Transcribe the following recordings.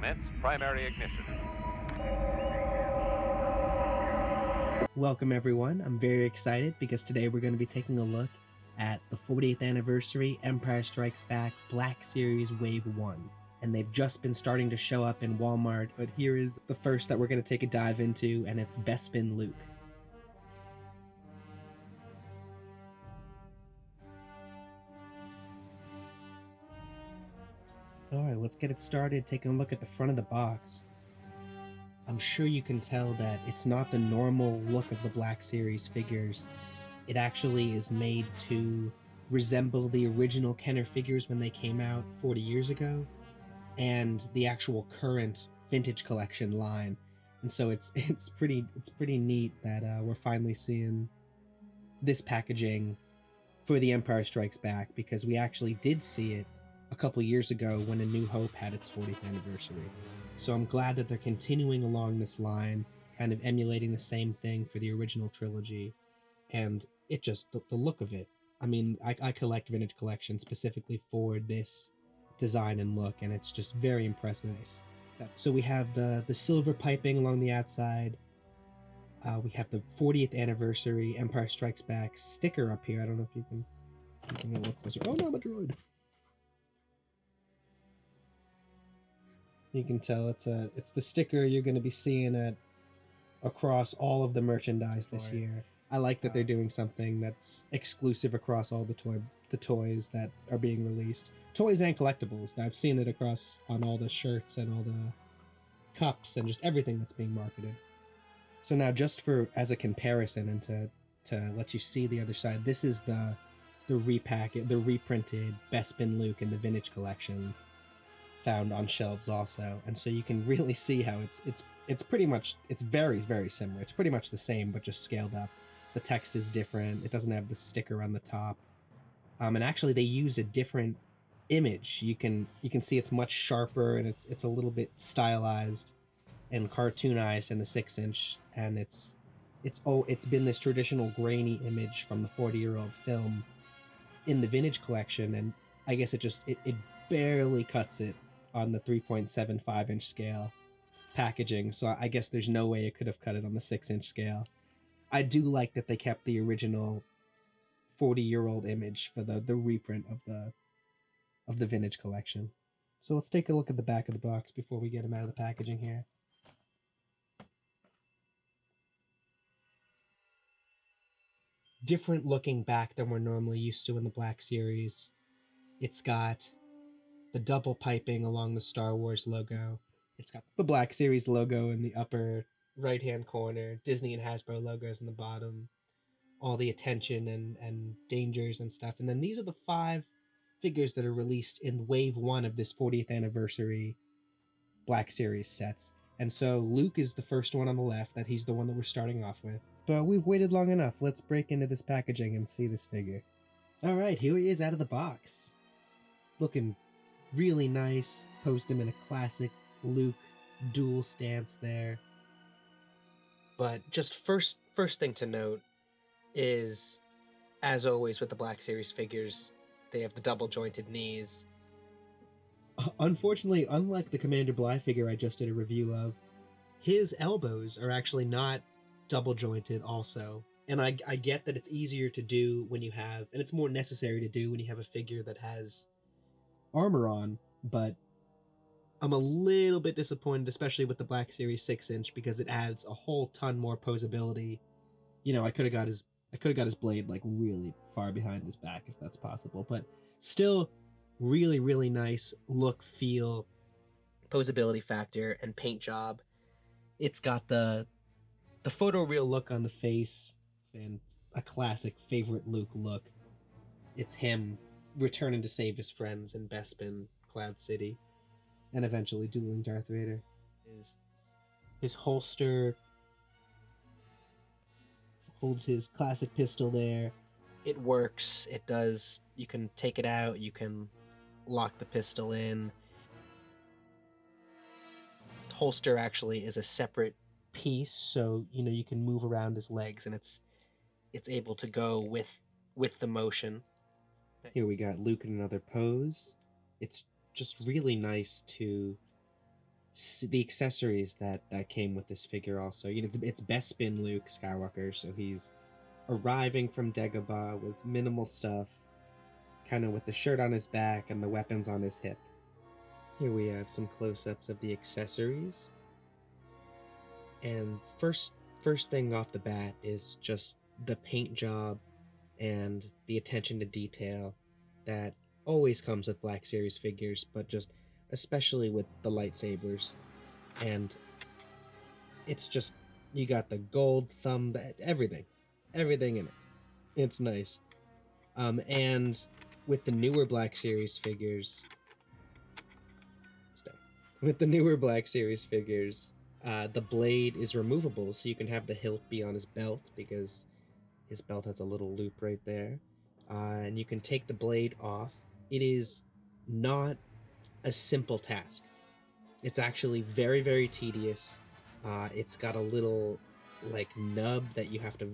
Commence primary ignition. Welcome everyone. I'm very excited because today we're going to be taking a look at the 40th anniversary Empire Strikes Back Black Series Wave 1. And they've just been starting to show up in Walmart, but here is the first that we're going to take a dive into, and it's Bespin Luke. Alright, let's get it started taking a look at the front of the box. I'm sure you can tell that it's not the normal look of the Black Series figures. It actually is made to resemble the original Kenner figures when they came out 40 years ago, and the actual current vintage collection line. And so it's pretty neat that we're finally seeing this packaging for the Empire Strikes Back, because we actually did see it a couple years ago when A New Hope had its 40th anniversary. So I'm glad that they're continuing along this line, kind of emulating the same thing for the original trilogy. And it just, the look of it. I mean, I collect vintage collections specifically for this design and look, and it's just very impressive. So we have the silver piping along the outside. We have the 40th anniversary Empire Strikes Back sticker up here. I don't know if you can look closer. Oh no, I'm a droid. You can tell it's the sticker you're going to be seeing across all of the merchandise this year. I like that they're doing something that's exclusive across all the toys that are being released. Toys and collectibles. I've seen it across on all the shirts and all the cups and just everything that's being marketed. So now, just as a comparison and to let you see the other side, this is the reprinted Bespin Luke in the vintage collection, found on shelves also. And so you can really see how it's pretty much, it's very, very similar. It's pretty much the same, but just scaled up. The text is different. It doesn't have the sticker on the top. And actually they used a different image. You can see it's much sharper, and it's a little bit stylized and cartoonized in the 6-inch, and it's been this traditional grainy image from the 40-year-old film in the vintage collection, and I guess it barely cuts it on the 3.75-inch scale packaging. So I guess there's no way it could have cut it on the 6-inch scale. I do like that they kept the original 40-year-old image for the reprint of the vintage collection. So let's take a look at the back of the box before we get them out of the packaging here. Different looking back than we're normally used to in the Black Series. It's got the double piping along the Star Wars logo. It's got the Black Series logo in the upper right-hand corner, Disney and Hasbro logos in the bottom, all the attention and dangers and stuff. And then these are the 5 figures that are released in Wave 1 of this 40th anniversary Black Series sets. And so Luke is the first one on the left, that he's the one that we're starting off with. But we've waited long enough. Let's break into this packaging and see this figure. All right, here he is out of the box. Looking really nice. Posed him in a classic Luke dual stance there. But just first thing to note is, as always with the Black Series figures, they have the double jointed knees. Unfortunately, unlike the Commander Bly figure I just did a review of, his elbows are actually not double jointed also. And I get that it's easier to do when you have, and it's more necessary to do when you have a figure that has armor on, but I'm a little bit disappointed, especially with the Black Series 6-inch, because it adds a whole ton more posability. You know, I could have got his blade like really far behind his back if that's possible, but still really, really nice look, feel, posability factor, and paint job. It's got the photoreal look on the face and a classic favorite Luke look. It's him returning to save his friends in Bespin, Cloud City, and eventually dueling Darth Vader. His holster holds his classic pistol there. It works. It does. You can take it out. You can lock the pistol in. The holster actually is a separate piece, so you can move around his legs, and it's able to go with the motion. Here we got Luke in another pose. It's just really nice to the accessories that came with this figure also. You know, it's Bespin Luke Skywalker, so he's arriving from Dagobah with minimal stuff, kind of with the shirt on his back and the weapons on his hip. Here we have some close-ups of the accessories. And first thing off the bat is just the paint job and the attention to detail that always comes with Black Series figures, but just especially with the lightsabers. And it's just, you got the gold thumb, everything in it. It's nice. And with the newer Black Series figures, the blade is removable, so you can have the hilt be on his belt, because his belt has a little loop right there. And you can take the blade off. It is not a simple task. It's actually very, very tedious. It's got a little like nub that you have to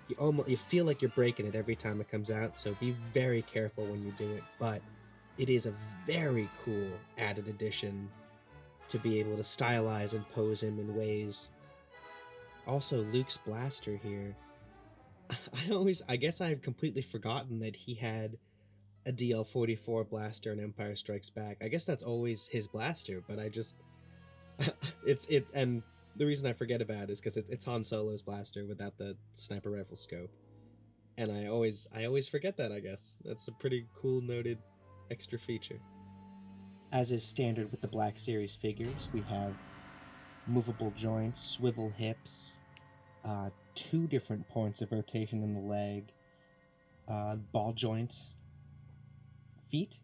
you feel like you're breaking it every time it comes out, so be very careful when you do it. But it is a very cool added addition to be able to stylize and pose him in ways. Also, Luke's blaster here. I guess I've completely forgotten that he had a DL-44 blaster in Empire Strikes Back. I guess that's always his blaster, but I just and the reason I forget about it is because it's Han Solo's blaster without the sniper rifle scope, and I always forget that. I guess that's a pretty cool noted extra feature. As is standard with the Black Series figures, we have movable joints, swivel hips, 2 different points of rotation in the leg, ball joint feet,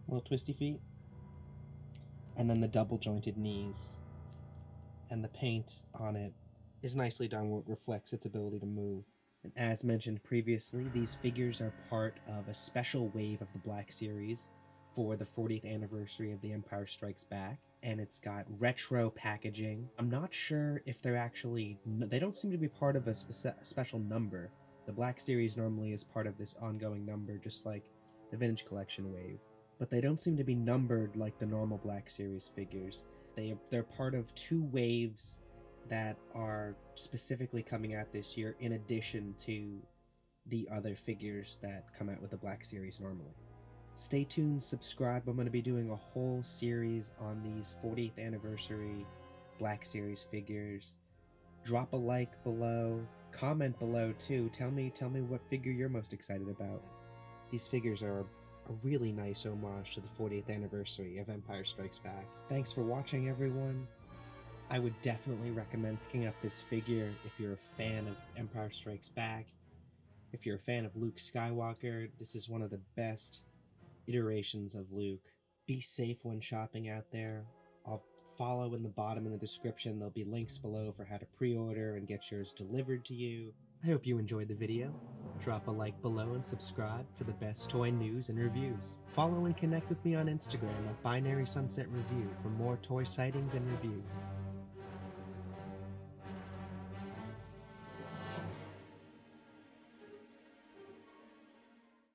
little twisty feet, and then the double jointed knees. And the paint on it is nicely done, where it reflects its ability to move. And as mentioned previously, these figures are part of a special wave of the Black Series for the 40th anniversary of The Empire Strikes Back, and it's got retro packaging. I'm not sure if they're actually, they don't seem to be part of a special number. The Black Series normally is part of this ongoing number, just like the Vintage Collection wave. But they don't seem to be numbered like the normal Black Series figures. They're part of 2 waves that are specifically coming out this year, in addition to the other figures that come out with the Black Series normally. Stay tuned, subscribe. I'm going to be doing a whole series on these 40th anniversary Black Series figures. Drop a like below, comment below too. Tell me what figure you're most excited about. These figures are a really nice homage to the 40th anniversary of Empire Strikes Back. Thanks for watching, everyone. I would definitely recommend picking up this figure if you're a fan of Empire Strikes Back. If you're a fan of Luke Skywalker, this is one of the best iterations of Luke. Be safe when shopping out there. I'll follow in the bottom in the description. There'll be links below for how to pre-order and get yours delivered to you. I hope you enjoyed the video. Drop a like below and subscribe for the best toy news and reviews. Follow and connect with me on Instagram at Binary Sunset Review for more toy sightings and reviews.